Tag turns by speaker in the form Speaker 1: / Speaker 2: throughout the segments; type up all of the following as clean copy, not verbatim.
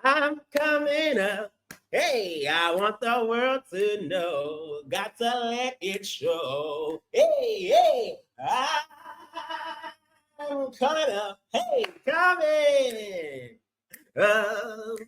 Speaker 1: I'm coming up. Hey, I want the world to know. Got to let it show. Hey, hey, I'm coming up. Hey, coming.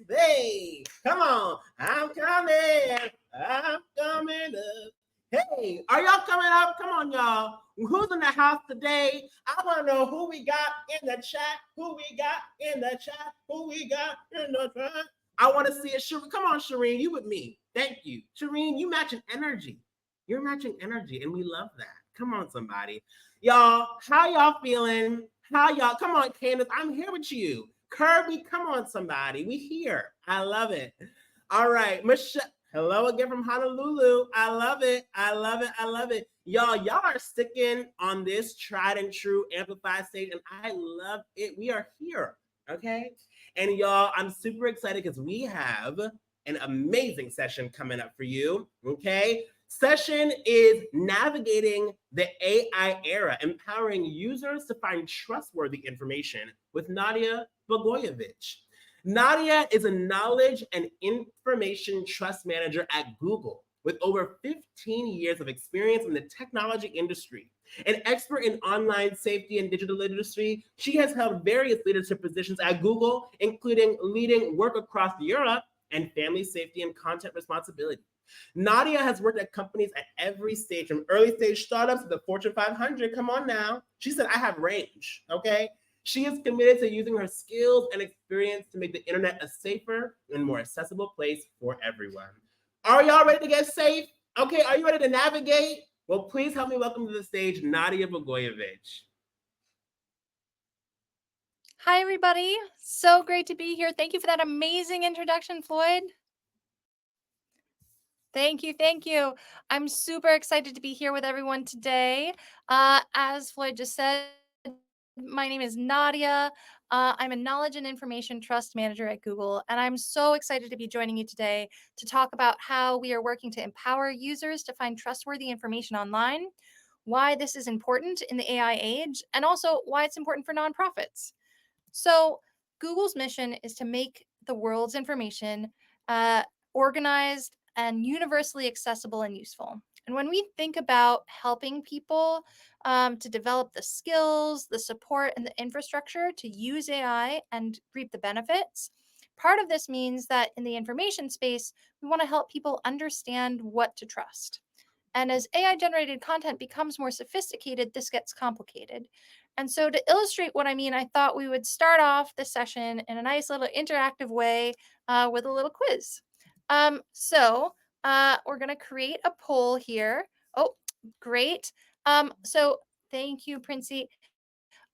Speaker 1: Hey, come on. I'm coming. I'm coming up. Hey, are y'all coming up? Come on, y'all. Who's in the house today? I want to know who we got in the chat. Who we got in the chat? Who we got in the chat? I want to see it. Come on, Shireen, you with me. Thank you. Shireen, you matching energy. You're matching energy, and we love that. Come on, somebody. Y'all, how y'all feeling? How y'all? Come on, Candace, I'm here with you. Kirby, come on, somebody. We here. I love it. All right, Michelle. Hello again from Honolulu. I love it. I love it. I love it. Y'all are sticking on this tried and true amplified stage, and I love it. We are here. Okay. And y'all, I'm super excited because we have an amazing session coming up for you. Okay. Session is navigating the AI era, empowering users to find trustworthy information with Nadja Blagojevic. Nadja is a knowledge and information trust manager at Google with over 15 years of experience in the technology industry. An expert in online safety and digital literacy, she has held various leadership positions at Google, including leading work across Europe and family safety and content responsibility. Nadja has worked at companies at every stage, from early stage startups to the Fortune 500. Come on now. She said, I have range, okay? She is committed to using her skills and experience to make the internet a safer and more accessible place for everyone. Are y'all ready to get safe? Okay, are you ready to navigate? Well, please help me welcome to the stage Nadja Blagojevic.
Speaker 2: Hi, everybody. So great to be here. Thank you for that amazing introduction, Floyd. Thank you. Thank you. I'm super excited to be here with everyone today. As Floyd just said, my name is Nadja. I'm a knowledge and information trust manager at Google, and I'm so excited to be joining you today to talk about how we are working to empower users to find trustworthy information online, why this is important in the AI age, and also why it's important for nonprofits. So, Google's mission is to make the world's information organized and universally accessible and useful. And when we think about helping people to develop the skills, the support, and the infrastructure to use AI and reap the benefits, part of this means that in the information space, we want to help people understand what to trust. And as AI generated content becomes more sophisticated, this gets complicated. And so, to illustrate what I mean, I thought we would start off the session in a nice little interactive way with a little quiz. We're going to create a poll here. Oh, great. So, thank you, Princey.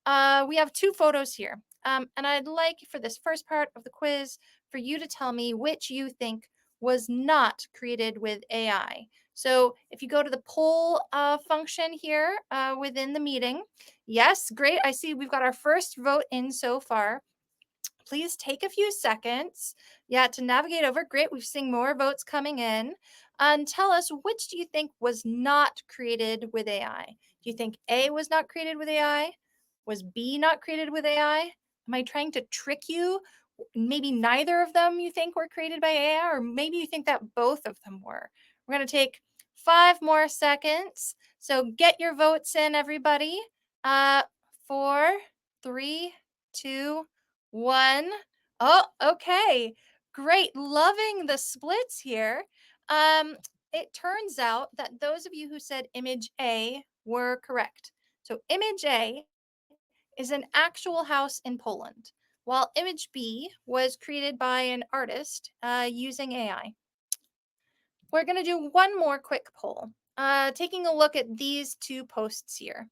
Speaker 2: We have two photos here. And I'd like for this first part of the quiz for you to tell me which you think was not created with AI. So if you go to the poll function here within the meeting, yes, great. I see we've got our first vote in so far. Please take a few seconds, to navigate over. Great, we've seen more votes coming in. And tell us, which do you think was not created with AI? Do you think A was not created with AI? Was B not created with AI? Am I trying to trick you? Maybe neither of them you think were created by AI, or maybe you think that both of them were. We're going to take 5 more seconds. So get your votes in, everybody. 4, 3, 2, 1. Oh, okay. Great. Loving the splits here. It turns out that those of you who said image A were correct. So image A is an actual house in Poland, while image B was created by an artist using AI. We're going to do one more quick poll, taking a look at these two posts here.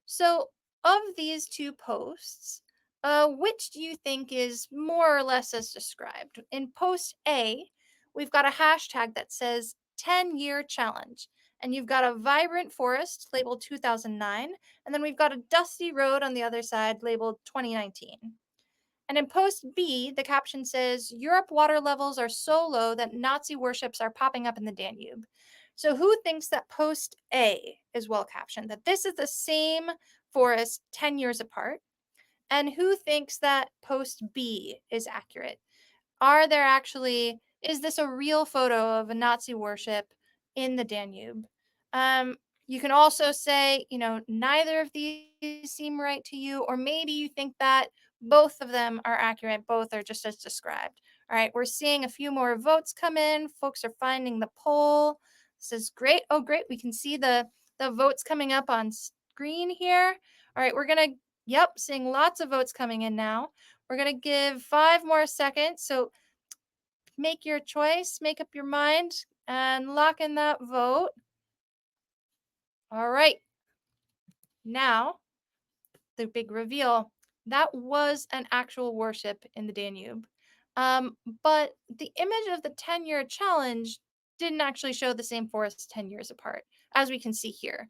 Speaker 2: So of these two posts, which do you think is more or less as described? In post A, we've got a hashtag that says 10-year challenge. And you've got a vibrant forest labeled 2009. And then we've got a dusty road on the other side labeled 2019. And in post B, the caption says, Europe water levels are so low that Nazi warships are popping up in the Danube. So who thinks that post A is well captioned, that this is the same forest 10 years apart? And who thinks that post B is accurate? is this a real photo of a Nazi warship in the Danube? Um, you can also say, neither of these seem right to you, or maybe you think that both of them are accurate, both are just as described. All right, we're seeing a few more votes come in. Folks are finding the poll. This is great. Oh, great. We can see the votes coming up on screen here. All right, yep, seeing lots of votes coming in now. We're going to give 5 more seconds. So make your choice, make up your mind, and lock in that vote. All right. Now, the big reveal. That was an actual warship in the Danube. But the image of the 10-year challenge didn't actually show the same forest 10 years apart, as we can see here.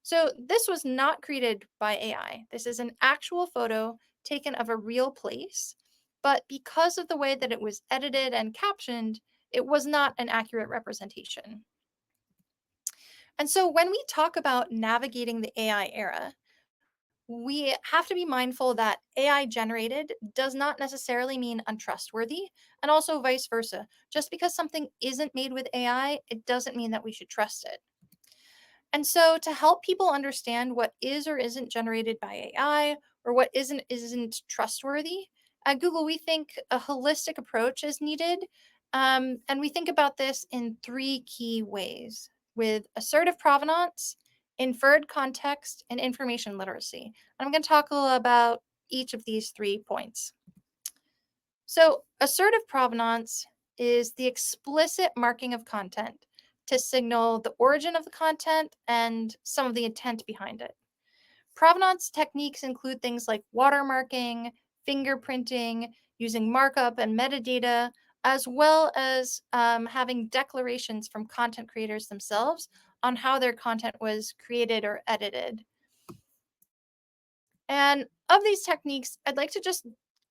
Speaker 2: So this was not created by AI. This is an actual photo taken of a real place, but because of the way that it was edited and captioned, it was not an accurate representation. And so when we talk about navigating the AI era, we have to be mindful that AI generated does not necessarily mean untrustworthy, and also vice versa. Just because something isn't made with AI, it doesn't mean that we should trust it. And so to help people understand what is or isn't generated by AI or what isn't trustworthy, at Google we think a holistic approach is needed. And we think about this in 3 key ways: with assertive provenance, inferred context, and information literacy. And I'm going to talk a little about each of these 3 points. So assertive provenance is the explicit marking of content to signal the origin of the content and some of the intent behind it. Provenance techniques include things like watermarking, fingerprinting, using markup and metadata, as well as having declarations from content creators themselves on how their content was created or edited. And of these techniques, I'd like to just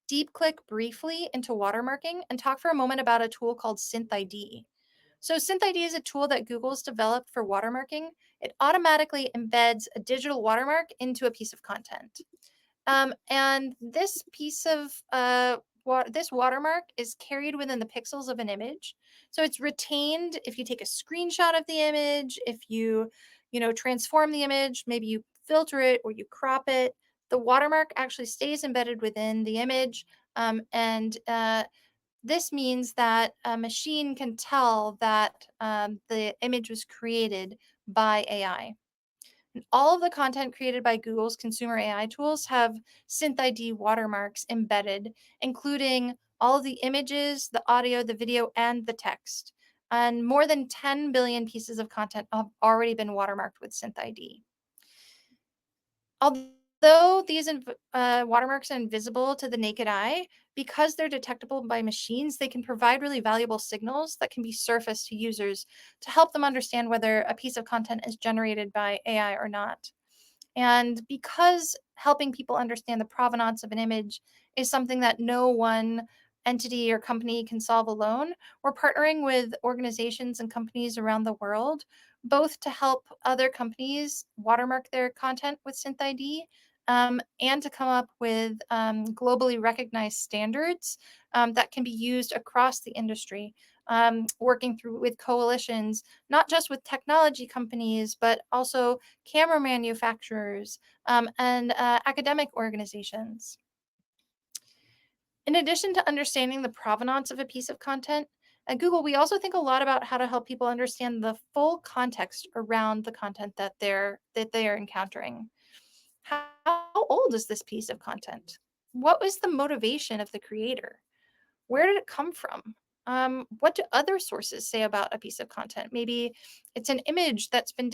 Speaker 2: deep click briefly into watermarking and talk for a moment about a tool called SynthID. So SynthID is a tool that Google's developed for watermarking. It automatically embeds a digital watermark into a piece of content. And this piece of this watermark is carried within the pixels of an image. So it's retained if you take a screenshot of the image, if you transform the image, maybe you filter it or you crop it, the watermark actually stays embedded within the image. And this means that a machine can tell that the image was created by AI. And all of the content created by Google's consumer AI tools have SynthID watermarks embedded, including all of the images, the audio, the video, and the text. And more than 10 billion pieces of content have already been watermarked with SynthID. Although these watermarks are invisible to the naked eye, because they're detectable by machines, they can provide really valuable signals that can be surfaced to users to help them understand whether a piece of content is generated by AI or not. And because helping people understand the provenance of an image is something that no one entity or company can solve alone, we're partnering with organizations and companies around the world, both to help other companies watermark their content with SynthID, and to come up with globally recognized standards that can be used across the industry, working through with coalitions, not just with technology companies, but also camera manufacturers and academic organizations. In addition to understanding the provenance of a piece of content, at Google, we also think a lot about how to help people understand the full context around the content that they are encountering. How old is this piece of content? What was the motivation of the creator? Where did it come from? What do other sources say about a piece of content? Maybe it's an image that's been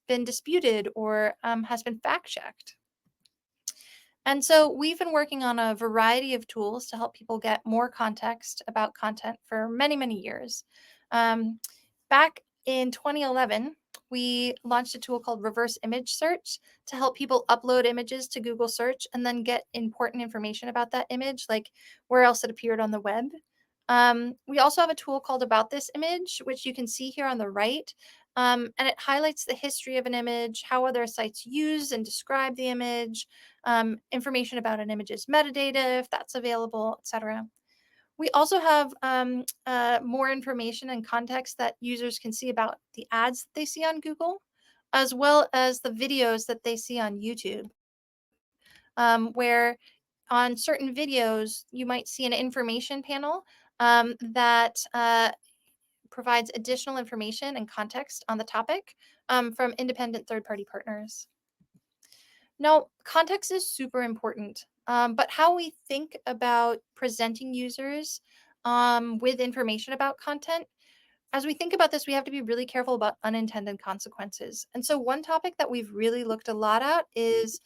Speaker 2: been disputed or has been fact checked. And so we've been working on a variety of tools to help people get more context about content for many, many years. Back in 2011, we launched a tool called reverse image search to help people upload images to Google search and then get important information about that image, like where else it appeared on the web. We also have a tool called About This Image, which you can see here on the right. And it highlights the history of an image, how other sites use and describe the image, information about an image's metadata, if that's available, etc. We also have more information and context that users can see about the ads that they see on Google, as well as the videos that they see on YouTube, where on certain videos you might see an information panel that provides additional information and context on the topic from independent third-party partners. Now, context is super important, but how we think about presenting users with information about content, as we think about this, we have to be really careful about unintended consequences. And so, one topic that we've really looked a lot at is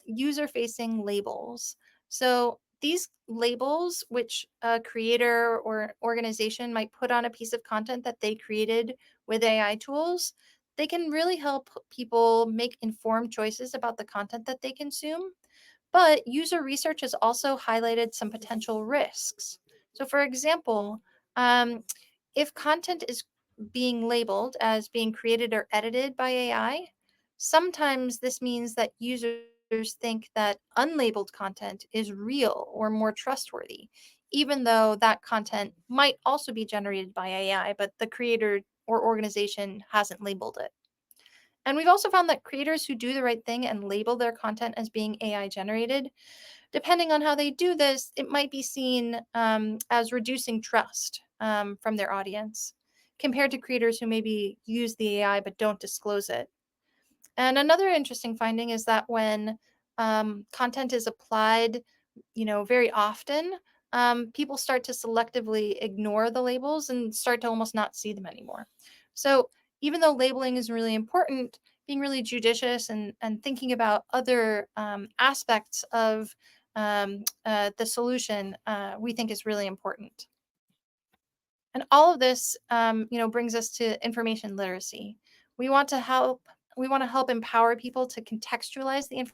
Speaker 2: user facing labels. So, these labels, which a creator or organization might put on a piece of content that they created with AI tools, they can really help people make informed choices about the content that they consume. But user research has also highlighted some potential risks. So, for example, um, if content is being labeled as being created or edited by AI, sometimes this means that users think that unlabeled content is real or more trustworthy, even though that content might also be generated by AI, but the creator or organization hasn't labeled it. And we've also found that creators who do the right thing and label their content as being AI generated, depending on how they do this, it might be seen as reducing trust from their audience compared to creators who maybe use the AI but don't disclose it. And another interesting finding is that when content is applied, very often, people start to selectively ignore the labels and start to almost not see them anymore. So even though labeling is really important, being really judicious and thinking about other aspects of the solution, we think is really important. And all of this, brings us to information literacy. We want to help. We want to help empower people to contextualize the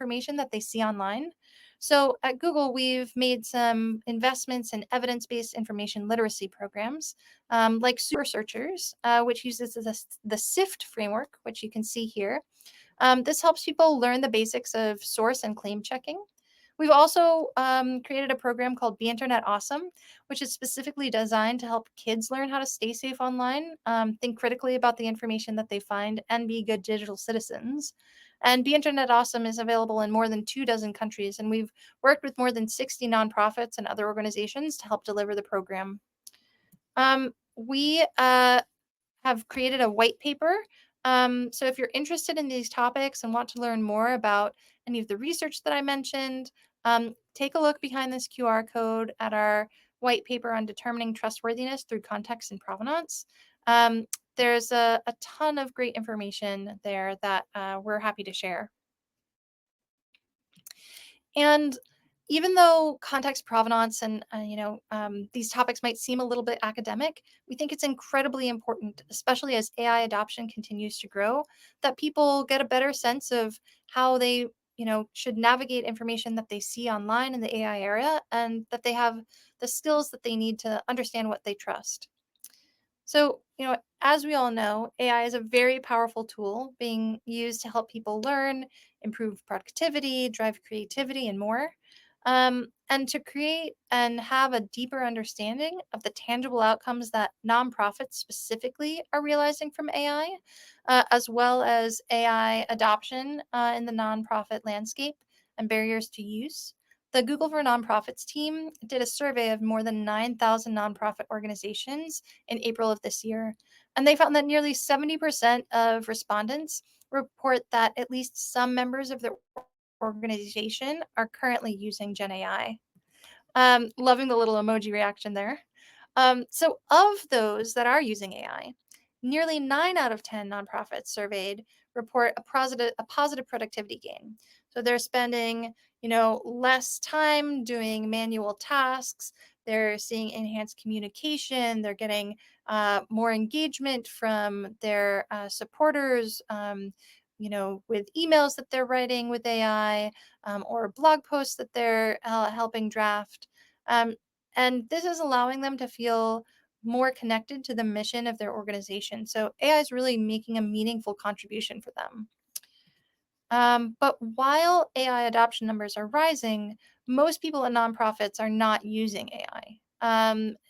Speaker 2: information that they see online. So at Google, we've made some investments in evidence-based information literacy programs, like Super Searchers, which uses the SIFT framework, which you can see here. This helps people learn the basics of source and claim checking. We've also created a program called Be Internet Awesome, which is specifically designed to help kids learn how to stay safe online, think critically about the information that they find, and be good digital citizens. And Be Internet Awesome is available in more than 24 countries, and we've worked with more than 60 nonprofits and other organizations to help deliver the program. We have created a white paper. So if you're interested in these topics and want to learn more about any of the research that I mentioned, take a look behind this QR code at our white paper on determining trustworthiness through context and provenance. There's a ton of great information there that we're happy to share. And even though context provenance and these topics might seem a little bit academic, we think it's incredibly important, especially as AI adoption continues to grow, that people get a better sense of how they should navigate information that they see online in the AI area, and that they have the skills that they need to understand what they trust. So, as we all know, AI is a very powerful tool being used to help people learn, improve productivity, drive creativity, and more. And to create and have a deeper understanding of the tangible outcomes that nonprofits specifically are realizing from AI, as well as AI adoption in the nonprofit landscape and barriers to use. The Google for Nonprofits team did a survey of more than 9,000 nonprofit organizations in April of this year, and they found that nearly 70% of respondents report that at least some members of their organization are currently using Gen AI. Loving the little emoji reaction there. So, of those that are using AI, nearly 9 out of 10 nonprofits surveyed report a positive productivity gain. So they're spending, less time doing manual tasks. They're seeing enhanced communication. They're getting more engagement from their supporters. With emails that they're writing with AI, or blog posts that they're helping draft. Um, and this is allowing them to feel more connected to the mission of their organization. So AI is really making a meaningful contribution for them. But while AI adoption numbers are rising, most people in nonprofits are not using AI.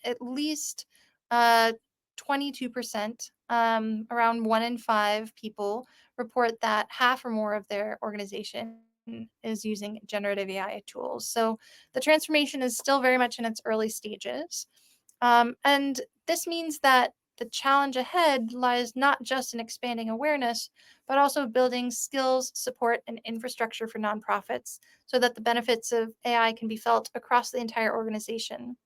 Speaker 2: At least 22%, around 1 in 5 people report that half or more of their organization is using generative AI tools. So the transformation is still very much in its early stages. And this means that the challenge ahead lies not just in expanding awareness, but also building skills, support, and infrastructure for nonprofits so that the benefits of AI can be felt across the entire organization.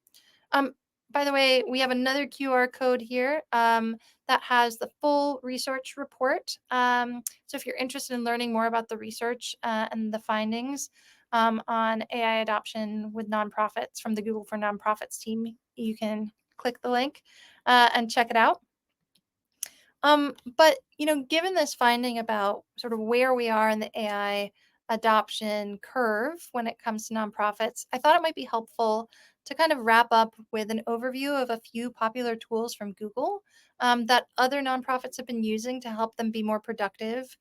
Speaker 2: Um, by the way, we have another QR code here that has the full research report. So if you're interested in learning more about the research and the findings on AI adoption with nonprofits from the Google for Nonprofits team, you can click the link and check it out. But given this finding about sort of where we are in the AI adoption curve when it comes to nonprofits, I thought it might be helpful to kind of wrap up with an overview of a few popular tools from Google that other nonprofits have been using to help them be more productive,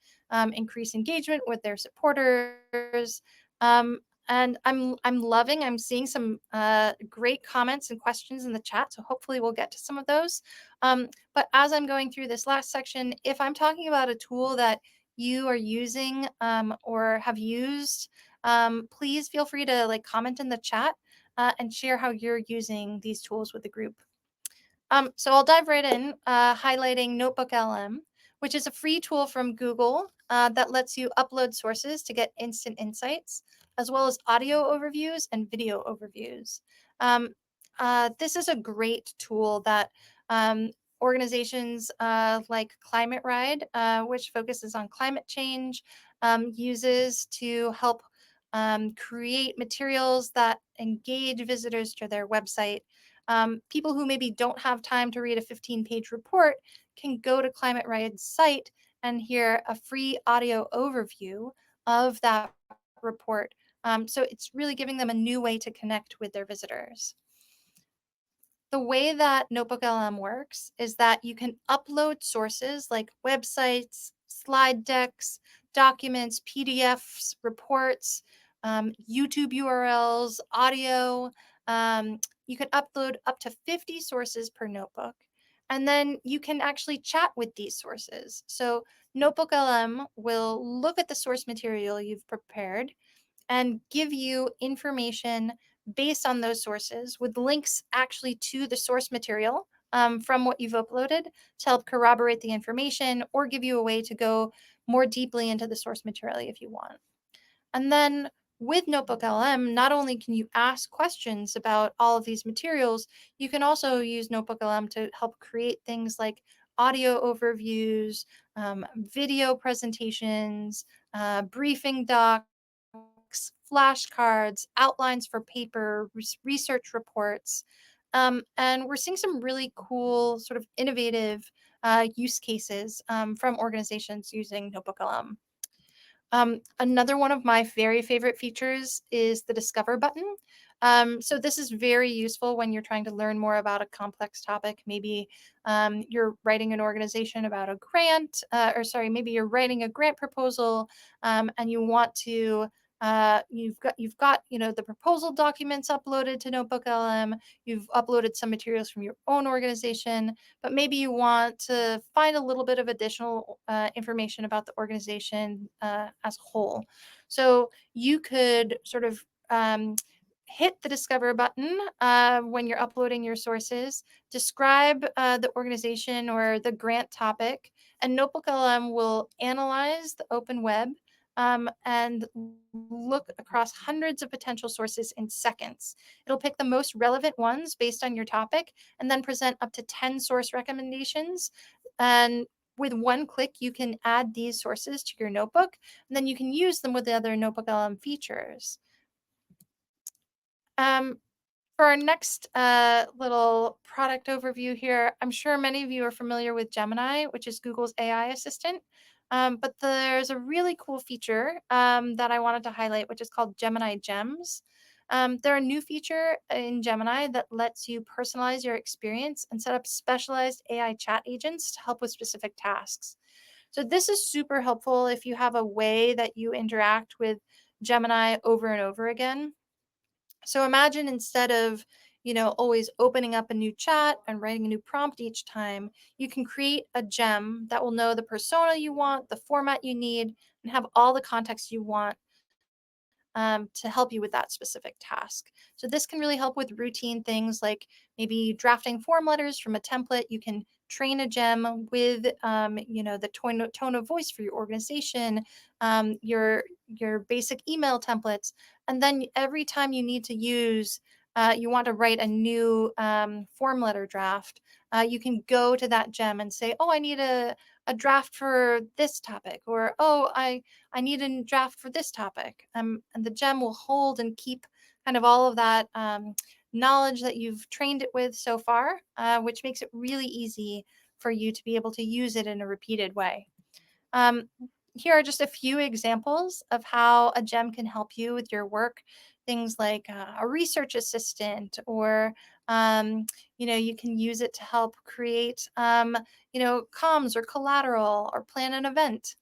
Speaker 2: increase engagement with their supporters. Um, and I'm seeing some great comments and questions in the chat. So hopefully we'll get to some of those. But as I'm going through this last section, if I'm talking about a tool that you are using or have used, please feel free to comment in the chat and share how you're using these tools with the group. So I'll dive right in, highlighting Notebook LM, which is a free tool from Google that lets you upload sources to get instant insights, as well as audio overviews and video overviews. This is a great tool that organizations like Climate Ride, which focuses on climate change, uses to help create materials that engage visitors to their website. People who maybe don't have time to read a 15-page report can go to Climate Ride's site and hear a free audio overview of that report. So it's really giving them a new way to connect with their visitors. The way that Notebook LM works is that you can upload sources like websites, slide decks, documents, PDFs, reports, YouTube URLs, audio. You can upload up to 50 sources per notebook. And then you can actually chat with these sources. So Notebook LM will look at the source material you've prepared and give you information based on those sources with links actually to the source material from what you've uploaded to help corroborate the information or give you a way to go more deeply into the source material if you want. And then with Notebook LM, not only can you ask questions about all of these materials, you can also use Notebook LM to help create things like audio overviews, video presentations, briefing docs, flashcards, outlines for paper, research reports. And we're seeing some really cool, sort of innovative use cases from organizations using Notebook LM. Another one of my very favorite features is the Discover button. So this is very useful when you're trying to learn more about a complex topic. Maybe you're writing an organization about a grant, maybe you're writing a grant proposal, and you want to. You've got the proposal documents uploaded to Notebook LM. You've uploaded some materials from your own organization, but maybe you want to find a little bit of additional information about the organization as a whole. So you could sort of hit the Discover button when you're uploading your sources, describe the organization or the grant topic, and Notebook LM will analyze the open web and look across hundreds of potential sources in seconds. It'll pick the most relevant ones based on your topic and then present up to 10 source recommendations. And with one click, you can add these sources to your notebook, and then you can use them with the other Notebook LM features. For our next little product overview here, I'm sure many of you are familiar with Gemini, which is Google's AI assistant. But there's a really cool feature that I wanted to highlight, which is called Gemini Gems. They're a new feature in Gemini that lets you personalize your experience and set up specialized AI chat agents to help with specific tasks. So this is super helpful if you have a way that you interact with Gemini over and over again. So imagine instead of, always opening up a new chat and writing a new prompt each time, you can create a gem that will know the persona you want, the format you need, and have all the context you want to help you with that specific task. So this can really help with routine things like maybe drafting form letters from a template. You can train a gem with, the tone of voice for your organization, your basic email templates, and then every time you need to you want to write a new form letter draft, you can go to that gem and say, "Oh, I need a draft for this topic," or "Oh, I need a draft for this topic." And the gem will hold and keep kind of all of that knowledge that you've trained it with so far, which makes it really easy for you to be able to use it in a repeated way. Um, Here are just a few examples of how a gem can help you with your work. Things like a research assistant, or you can use it to help create, comms or collateral, or plan an event.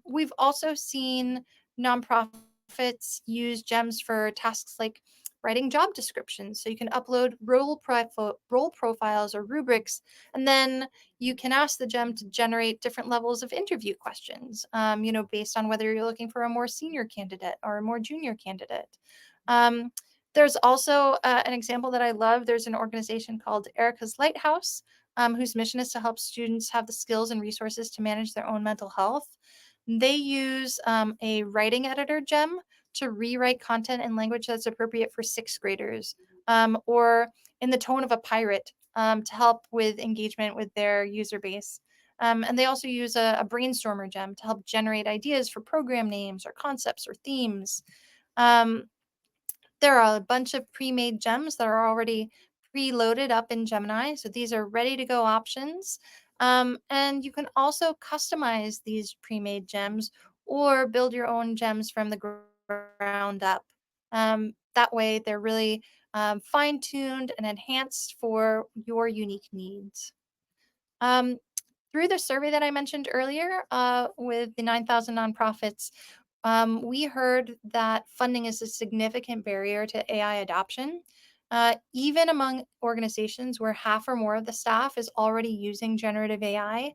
Speaker 2: We've also seen nonprofits use gems for tasks like writing job descriptions. So you can upload role profiles or rubrics, and then you can ask the gem to generate different levels of interview questions, based on whether you're looking for a more senior candidate or a more junior candidate. Um, there's also an example that I love. There's an organization called Erica's Lighthouse, whose mission is to help students have the skills and resources to manage their own mental health. They use a writing editor gem to rewrite content in language that's appropriate for sixth graders, or in the tone of a pirate, to help with engagement with their user base. And they also use a brainstormer gem to help generate ideas for program names or concepts or themes. Um, there are a bunch of pre-made gems that are already preloaded up in Gemini. So these are ready to go options. And you can also customize these pre-made gems or build your own gems from the ground up. That way, they're really fine-tuned and enhanced for your unique needs. Um, Through the survey that I mentioned earlier, with the 9,000 nonprofits, we heard that funding is a significant barrier to AI adoption. Even among organizations where half or more of the staff is already using generative AI,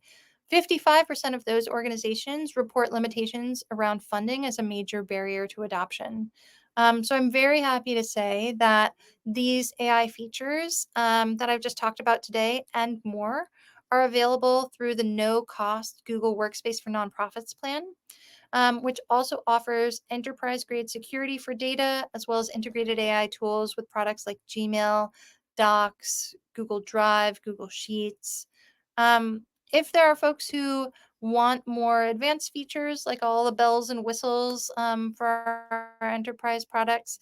Speaker 2: 55% of those organizations report limitations around funding as a major barrier to adoption. So I'm very happy to say that these AI features that I've just talked about today and more are available through the no-cost Google Workspace for Nonprofits plan, which also offers enterprise-grade security for data, as well as integrated AI tools with products like Gmail, Docs, Google Drive, Google Sheets. Um, if there are folks who want more advanced features, like all the bells and whistles for our enterprise products,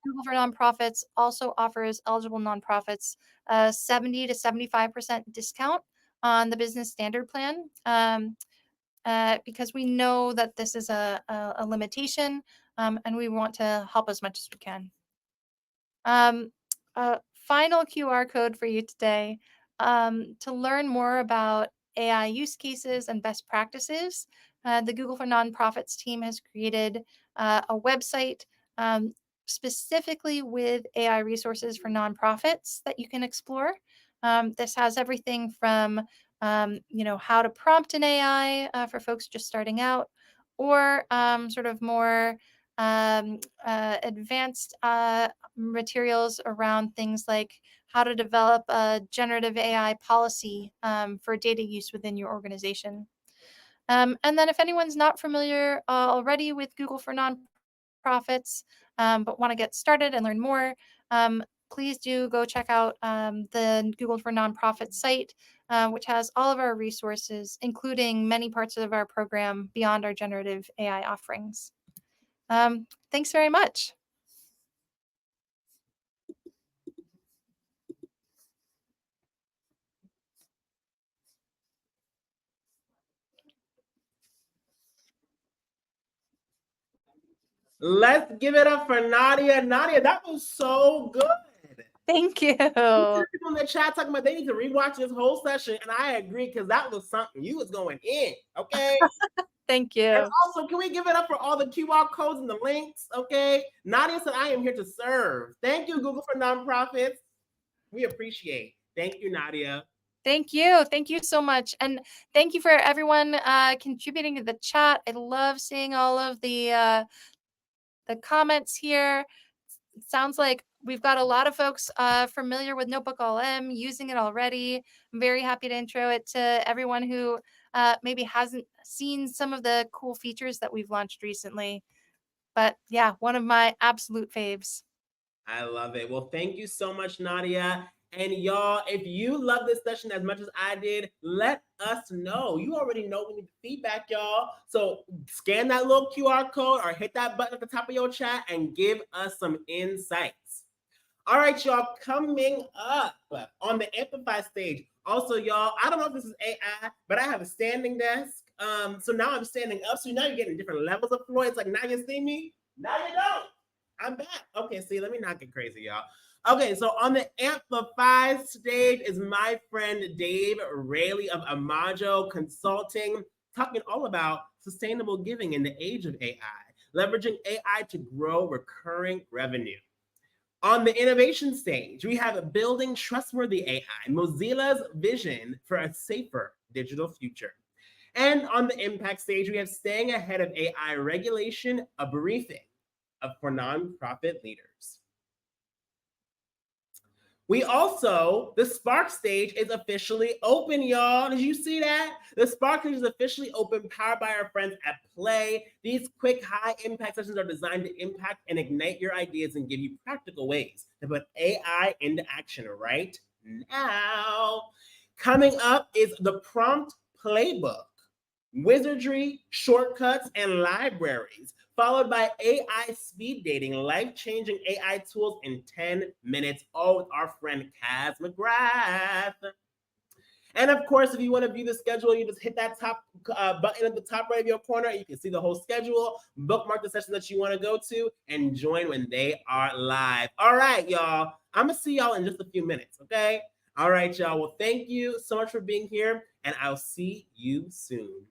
Speaker 2: Google for Nonprofits also offers eligible nonprofits a 70 to 75% discount on the business standard plan, because we know that this is a limitation, and we want to help as much as we can. Um, a final QR code for you today, to learn more about AI use cases and best practices. The Google for Nonprofits team has created a website specifically with AI resources for nonprofits that you can explore. This has everything from how to prompt an AI for folks just starting out, or sort of more advanced materials around things like how to develop a generative AI policy for data use within your organization. And then if anyone's not familiar already with Google for Nonprofits, but want to get started and learn more, please do go check out the Google for Nonprofits site, which has all of our resources, including many parts of our program beyond our generative AI offerings. Thanks very much.
Speaker 1: Let's give it up for Nadja. Nadja, that was so good.
Speaker 2: Thank you.
Speaker 1: People in the chat talking about they need to rewatch this whole session, and I agree because that was something you was going in. Okay.
Speaker 2: Thank you.
Speaker 1: And also, can we give it up for all the QR codes and the links? Okay. Nadja said, I am here to serve. Thank you, Google for Nonprofits. We appreciate. Thank you, Nadja.
Speaker 2: Thank you. Thank you so much. And thank you for everyone contributing to the chat. I love seeing all of the comments here. It sounds like we've got a lot of folks familiar with Notebook LM, using it already. I'm very happy to intro it to everyone who maybe hasn't seen some of the cool features that we've launched recently. But yeah, one of my absolute faves.
Speaker 1: I love it. Well, thank you so much, Nadja. And y'all, if you love this session as much as I did, let us know. You already know we need feedback, y'all. So scan that little QR code or hit that button at the top of your chat and give us some insights. All right, y'all, coming up on the Amplify stage. Also, y'all, I don't know if this is AI, but I have a standing desk. So now I'm standing up. So now you're getting different levels of floor. It's like, now you see me, now you don't. I'm back. Okay, see, let me not get crazy, y'all. Okay, so on the Amplify stage is my friend Dave Rayleigh of Amajo Consulting, talking all about sustainable giving in the age of AI, leveraging AI to grow recurring revenue. On the innovation stage, we have Building Trustworthy AI, Mozilla's vision for a safer digital future. And on the impact stage, we have Staying Ahead of AI Regulation, a briefing for nonprofit leaders. We also, the Spark stage is officially open, y'all. Did you see that? The Spark stage is officially open, powered by our friends at Play. These quick, high-impact sessions are designed to impact and ignite your ideas and give you practical ways to put AI into action right now. Coming up is the Prompt Playbook, wizardry, shortcuts, and libraries, followed by AI speed dating, life-changing AI tools in 10 minutes, all with our friend Kaz McGrath. And of course, if you want to view the schedule, you just hit that top button at the top right of your corner. You can see the whole schedule, bookmark the session that you want to go to, and join when they are live. All right, y'all. I'm going to see y'all in just a few minutes, okay? All right, y'all. Well, thank you so much for being here, and I'll see you soon.